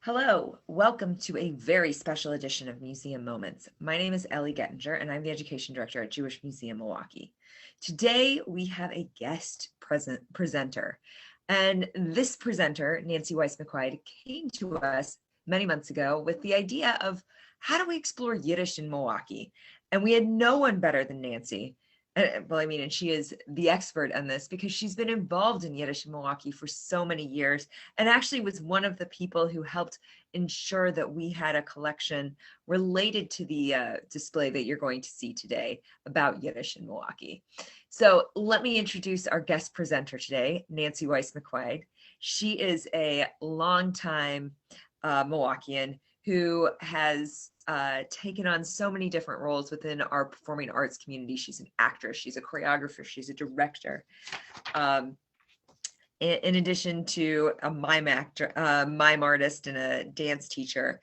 Hello, welcome to a very special edition of Museum Moments. My name is Ellie Gettinger, and I'm the Education Director at Jewish Museum Milwaukee. Today, we have a guest presenter, and this presenter, Nancy Weiss-McQuide, came to us many months ago with the idea of how do we explore Yiddish in Milwaukee? And we had no one better than Nancy. And she is the expert on this because she's been involved in Yiddish in Milwaukee for so many years, and actually was one of the people who helped ensure that we had a collection related to the display that you're going to see today about Yiddish in Milwaukee. So let me introduce our guest presenter today, Nancy Weiss-McQuide. She is a longtime Milwaukeean who has taken on so many different roles within our performing arts community. She's an actress, she's a choreographer, she's a director. In addition to a mime artist and a dance teacher,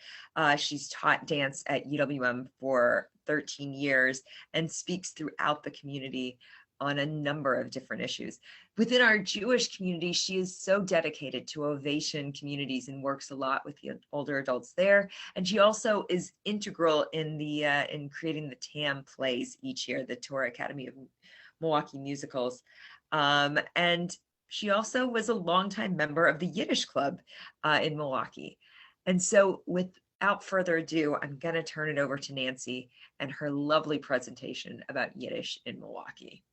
she's taught dance at UWM for 13 years and speaks throughout the community on a number of different issues. Within our Jewish community, she is so dedicated to Ovation communities and works a lot with the older adults there. And she also is integral in creating the TAM plays each year, the Torah Academy of Milwaukee Musicals. And she also was a longtime member of the Yiddish Club in Milwaukee. And so without further ado, I'm gonna turn it over to Nancy and her lovely presentation about Yiddish in Milwaukee.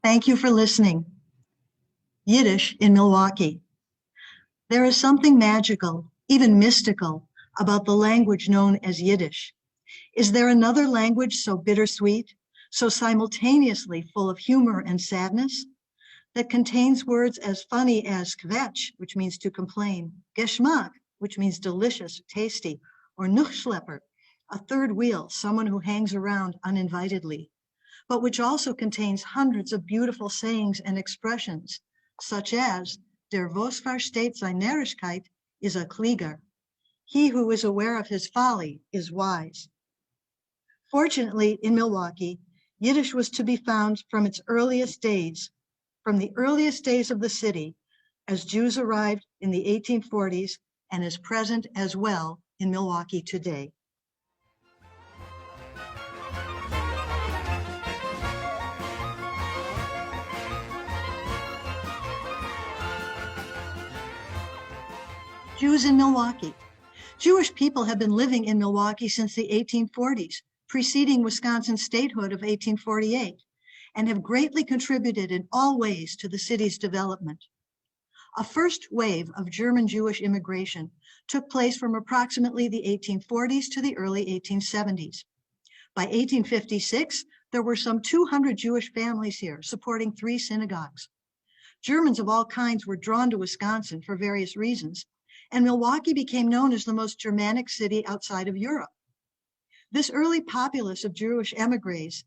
Thank you for listening. Yiddish in Milwaukee. There is something magical, even mystical, about the language known as Yiddish. Is there another language so bittersweet, so simultaneously full of humor and sadness, that contains words as funny as kvetch, which means to complain, geschmack, which means delicious, tasty, or nuchschlepper, a third wheel, someone who hangs around uninvitedly, but which also contains hundreds of beautiful sayings and expressions, such as, der vos versteht seine Yiddishkeit is a klieger. He who is aware of his folly is wise. Fortunately, in Milwaukee, Yiddish was to be found from its earliest days, from the earliest days of the city, as Jews arrived in the 1840s, and is present as well in Milwaukee today. Jews in Milwaukee. Jewish people have been living in Milwaukee since the 1840s, preceding Wisconsin's statehood of 1848, and have greatly contributed in all ways to the city's development. A first wave of German Jewish immigration took place from approximately the 1840s to the early 1870s. By 1856, there were some 200 Jewish families here, supporting 3 synagogues. Germans of all kinds were drawn to Wisconsin for various reasons, and Milwaukee became known as the most Germanic city outside of Europe. This early populace of Jewish emigres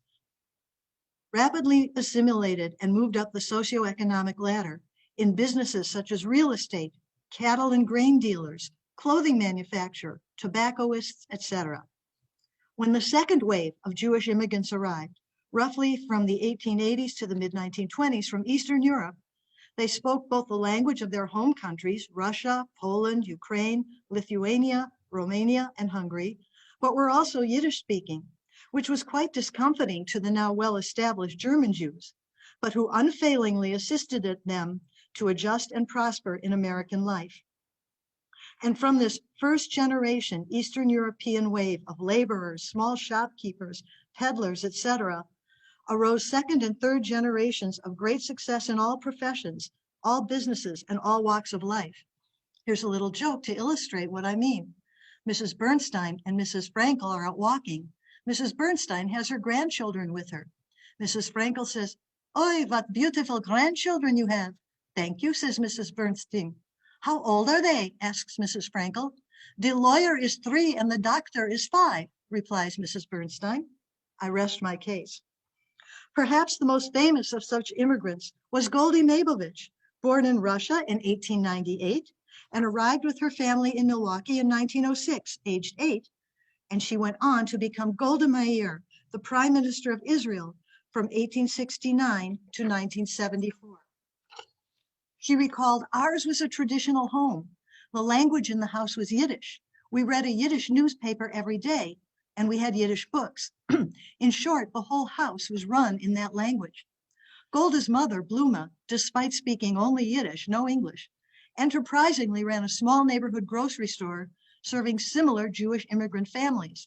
rapidly assimilated and moved up the socioeconomic ladder in businesses such as real estate, cattle and grain dealers, clothing manufacture, tobaccoists, etc. When the second wave of Jewish immigrants arrived, roughly from the 1880s to the mid-1920s from Eastern Europe, they spoke both the language of their home countries, Russia, Poland, Ukraine, Lithuania, Romania, and Hungary, but were also Yiddish-speaking, which was quite discomforting to the now well-established German Jews, but who unfailingly assisted them to adjust and prosper in American life. And from this first generation Eastern European wave of laborers, small shopkeepers, peddlers, etc., arose second and third generations of great success in all professions, all businesses, and all walks of life. Here's a little joke to illustrate what I mean. Mrs. Bernstein and Mrs. Frankel are out walking. Mrs. Bernstein has her grandchildren with her. Mrs. Frankel says, "Oi, what beautiful grandchildren you have." "Thank you," says Mrs. Bernstein. "How old are they?" asks Mrs. Frankel. "The lawyer is 3 and the doctor is 5, replies Mrs. Bernstein. I rest my case. Perhaps the most famous of such immigrants was Goldie Maybovich, born in Russia in 1898 and arrived with her family in Milwaukee in 1906, aged 8, and she went on to become Golda Meir, the Prime Minister of Israel from 1869 to 1974. She recalled, ours was a traditional home. The language in the house was Yiddish. We read a Yiddish newspaper every day, and we had Yiddish books. In short, the whole house was run in that language. Golda's mother, Bluma, despite speaking only Yiddish, no English, enterprisingly ran a small neighborhood grocery store serving similar Jewish immigrant families.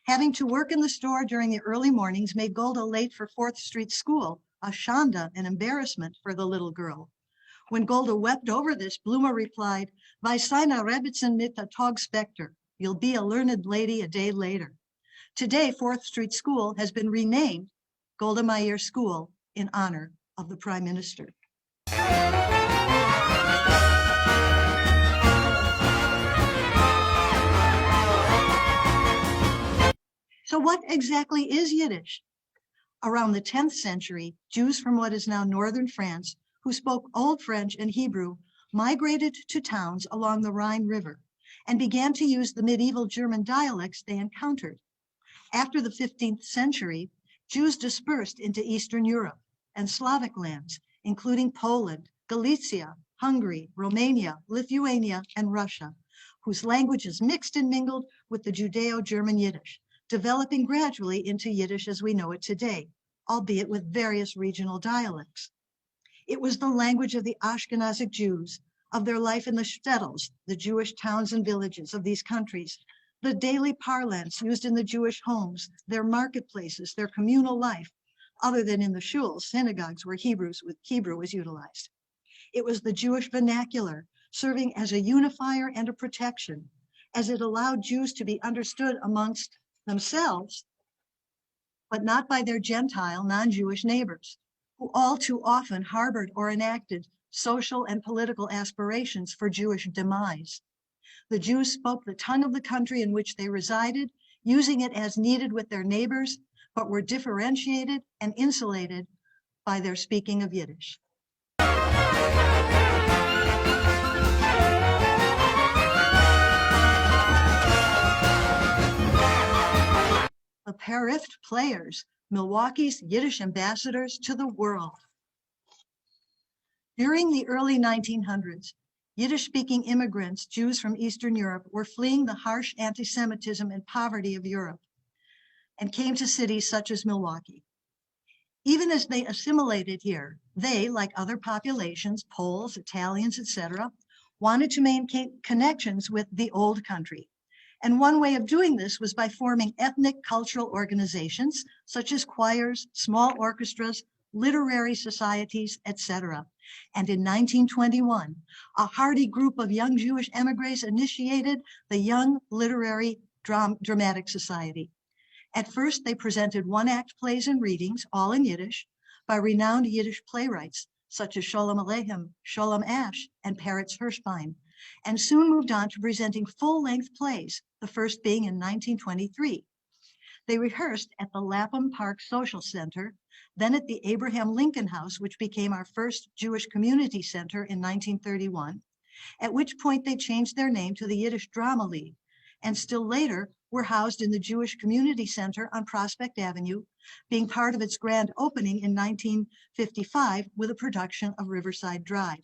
Having to work in the store during the early mornings made Golda late for 4th Street School, a shanda, an embarrassment for the little girl. When Golda wept over this, Bluma replied, "Vai seine Rebitzen mit der Tag Specter. You'll be a learned lady a day later." Today, 4th Street School has been renamed Golda Meir School in honor of the Prime Minister. So what exactly is Yiddish? Around the 10th century, Jews from what is now northern France, who spoke Old French and Hebrew, migrated to towns along the Rhine River and began to use the medieval German dialects they encountered. After the 15th century, Jews dispersed into Eastern Europe and Slavic lands, including Poland, Galicia, Hungary, Romania, Lithuania, and Russia, whose languages mixed and mingled with the Judeo-German Yiddish, developing gradually into Yiddish as we know it today, albeit with various regional dialects. It was the language of the Ashkenazic Jews, of their life in the shtetls, the Jewish towns and villages of these countries, the daily parlance used in the Jewish homes, their marketplaces, their communal life, other than in the shuls, synagogues where Hebrew was utilized. It was the Jewish vernacular, serving as a unifier and a protection, as it allowed Jews to be understood amongst themselves, but not by their Gentile, non-Jewish neighbors, who all too often harbored or enacted social and political aspirations for Jewish demise. The Jews spoke the tongue of the country in which they resided, using it as needed with their neighbors, but were differentiated and insulated by their speaking of Yiddish. The Perhift Players, Milwaukee's Yiddish ambassadors to the world. During the early 1900s, Yiddish-speaking immigrants, Jews from Eastern Europe, were fleeing the harsh anti-Semitism and poverty of Europe and came to cities such as Milwaukee. Even as they assimilated here, they, like other populations, Poles, Italians, etc., wanted to maintain connections with the old country. And one way of doing this was by forming ethnic cultural organizations, such as choirs, small orchestras, literary societies, etc. And in 1921, a hardy group of young Jewish emigres initiated the Young Literary Dramatic Society. At first, they presented one-act plays and readings, all in Yiddish, by renowned Yiddish playwrights, such as Sholem Aleichem, Sholem Asch, and Perift Hirschbein, and soon moved on to presenting full-length plays, the first being in 1923. They rehearsed at the Lapham Park Social Center, then at the Abraham Lincoln House, which became our first Jewish community center in 1931, at which point they changed their name to the Yiddish Drama League, and still later were housed in the Jewish Community Center on Prospect Avenue, being part of its grand opening in 1955 with a production of Riverside Drive.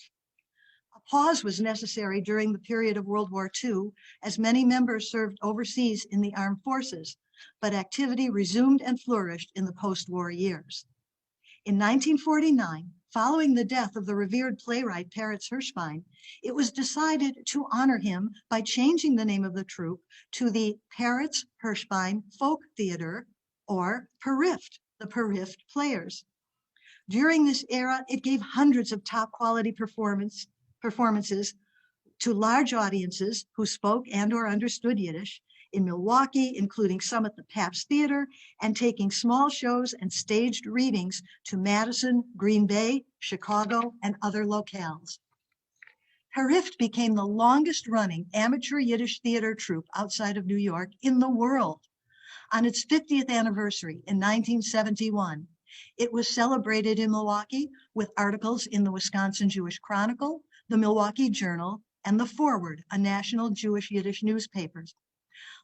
A pause was necessary during the period of World War II, as many members served overseas in the armed forces, but activity resumed and flourished in the post-war years. In 1949, following the death of the revered playwright Perift Hirschbein, it was decided to honor him by changing the name of the troupe to the Perift Hirschbein Folk Theater, or Perhift, the Perhift Players. During this era, it gave hundreds of top-quality performances to large audiences who spoke and or understood Yiddish in Milwaukee, including some at the Pabst Theater, and taking small shows and staged readings to Madison, Green Bay, Chicago, and other locales. Perift became the longest-running amateur Yiddish theater troupe outside of New York in the world. On its 50th anniversary in 1971, it was celebrated in Milwaukee with articles in the Wisconsin Jewish Chronicle, the Milwaukee Journal, and the Forward, a national Jewish Yiddish newspaper.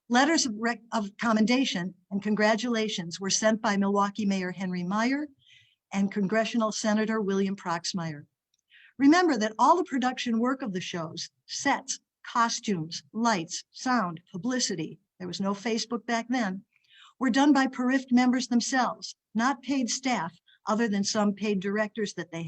Letters of commendation and congratulations were sent by Milwaukee Mayor Henry Meyer and Congressional Senator William Proxmire. Remember that all the production work of the shows, sets, costumes, lights, sound, publicity, there was no Facebook back then, were done by Perift members themselves, not paid staff other than some paid directors that they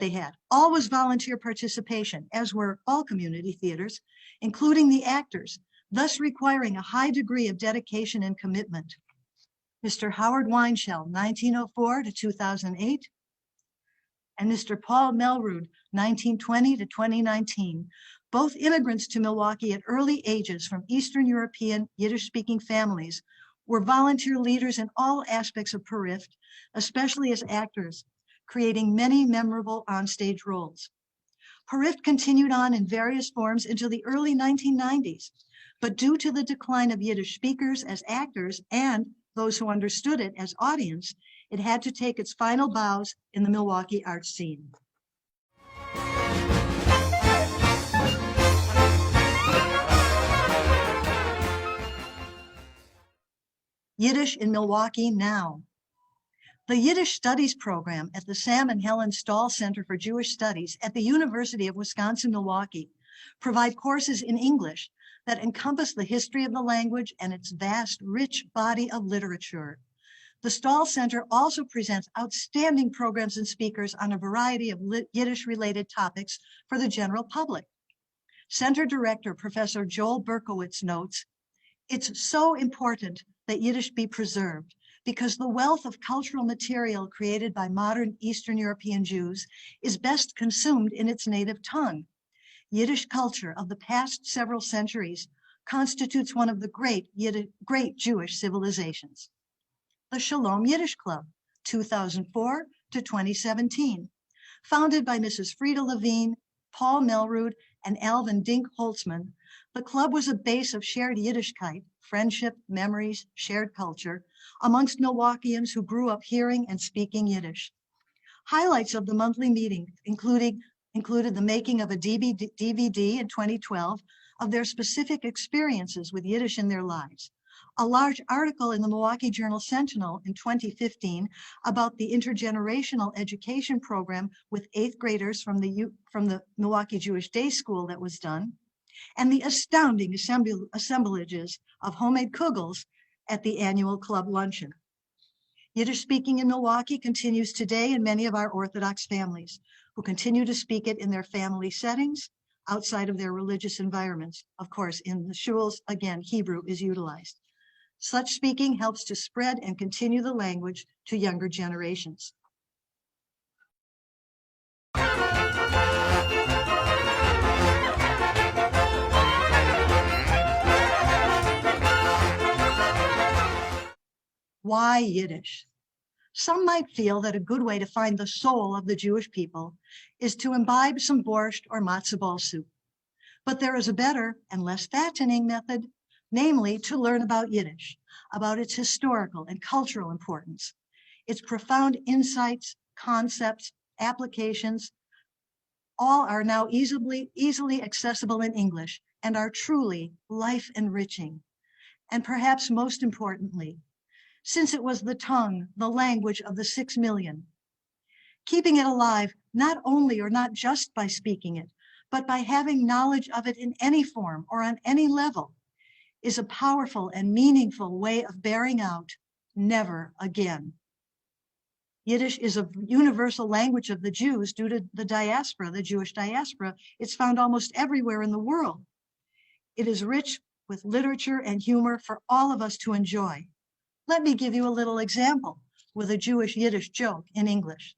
had. All was volunteer participation, as were all community theaters, including the actors, thus requiring a high degree of dedication and commitment. Mr. Howard Weinshell, 1904 to 2008, and Mr. Paul Melrud, 1920 to 2019, both immigrants to Milwaukee at early ages from Eastern European Yiddish-speaking families, were volunteer leaders in all aspects of Perift, especially as actors, creating many memorable onstage roles. Perift continued on in various forms into the early 1990s, but due to the decline of Yiddish speakers as actors and those who understood it as audience, it had to take its final bows in the Milwaukee art scene. Yiddish in Milwaukee now. The Yiddish Studies program at the Sam and Helen Stahl Center for Jewish Studies at the University of Wisconsin-Milwaukee provide courses in English that encompass the history of the language and its vast, rich body of literature. The Stahl Center also presents outstanding programs and speakers on a variety of Yiddish-related topics for the general public. Center Director Professor Joel Berkowitz notes, "It's so important that Yiddish be preserved because the wealth of cultural material created by modern Eastern European Jews is best consumed in its native tongue. Yiddish culture of the past several centuries constitutes one of the great Jewish civilizations." The Shalom Yiddish Club, 2004 to 2017, founded by Mrs. Frieda Levine, Paul Melrud, and Alvin Dink Holtzman, the club was a base of shared Yiddishkeit, friendship, memories, shared culture, amongst Milwaukeeans who grew up hearing and speaking Yiddish. Highlights of the monthly meeting included the making of a DVD in 2012 of their specific experiences with Yiddish in their lives, a large article in the Milwaukee Journal Sentinel in 2015 about the intergenerational education program with 8th graders from the Milwaukee Jewish Day School that was done, and the astounding assemblages of homemade kugels at the annual club luncheon. Yiddish speaking in Milwaukee continues today in many of our Orthodox families, who continue to speak it in their family settings, outside of their religious environments. Of course, in the shuls, again, Hebrew is utilized. Such speaking helps to spread and continue the language to younger generations. Why Yiddish? Some might feel that a good way to find the soul of the Jewish people is to imbibe some borscht or matzo ball soup. But there is a better and less fattening method, namely to learn about Yiddish, about its historical and cultural importance, its profound insights, concepts, applications. All are now easily accessible in English and are truly life-enriching. And perhaps most importantly, since it was the tongue, the language of the 6 million. Keeping it alive not only or not just by speaking it, but by having knowledge of it in any form or on any level is a powerful and meaningful way of bearing out never again. Yiddish is a universal language of the Jews due to the diaspora, the Jewish diaspora. It's found almost everywhere in the world. It is rich with literature and humor for all of us to enjoy. Let me give you a little example with a Jewish Yiddish joke in English.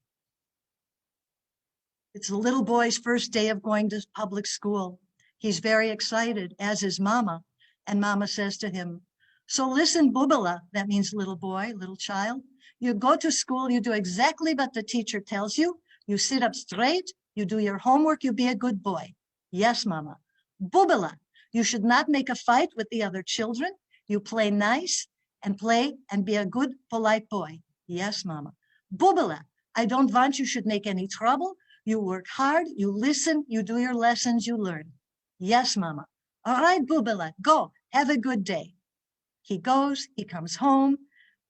It's the little boy's first day of going to public school. He's very excited, as is Mama, and Mama says to him, "So listen, Bubala," that means little boy, little child. "You go to school, you do exactly what the teacher tells you. You sit up straight, you do your homework, you be a good boy." "Yes, Mama." "Bubala, you should not make a fight with the other children. You play nice and play and be a good, polite boy." "Yes, Mama." "Bubala, I don't want you should make any trouble. You work hard, you listen, you do your lessons, you learn." "Yes, Mama." "All right, Bubala, go. Have a good day. He goes, he comes home.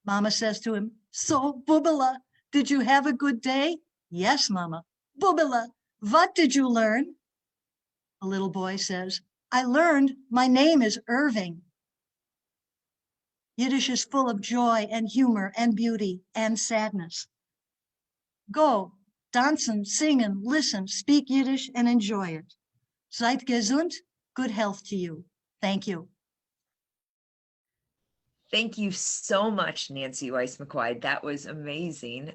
Mama says to him, so, Bubala, did you have a good day? Yes, Mama. Bubala, what did you learn? The little boy says, I learned my name is Irving. Yiddish is full of joy and humor and beauty and sadness. Go, dancen, singen, listen, speak Yiddish and enjoy it. Seid gesund, good health to you. Thank you. Thank you so much, Nancy Weiss-McQuide. That was amazing.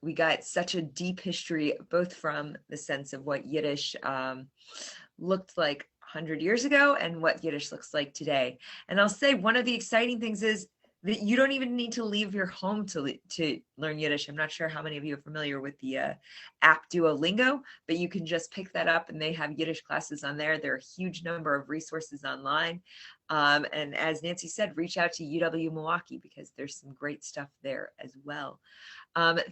We got such a deep history, both from the sense of what Yiddish looked like 100 years ago and what Yiddish looks like today. And I'll say one of the exciting things is that you don't even need to leave your home to learn Yiddish. I'm not sure how many of you are familiar with the app Duolingo, but you can just pick that up and they have Yiddish classes on there. There are a huge number of resources online. And as Nancy said, reach out to UW Milwaukee because there's some great stuff there as well.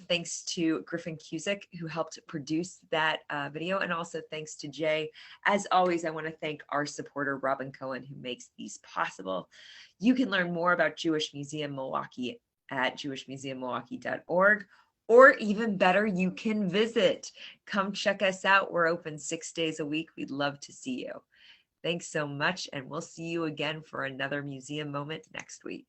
Thanks to Griffin Cusick, who helped produce that video, and also thanks to Jay. As always, I want to thank our supporter, Robin Cohen, who makes these possible. You can learn more about Jewish Museum Milwaukee at jewishmuseummilwaukee.org, or even better, you can visit. Come check us out. We're open 6 days a week. We'd love to see you. Thanks so much, and we'll see you again for another museum moment next week.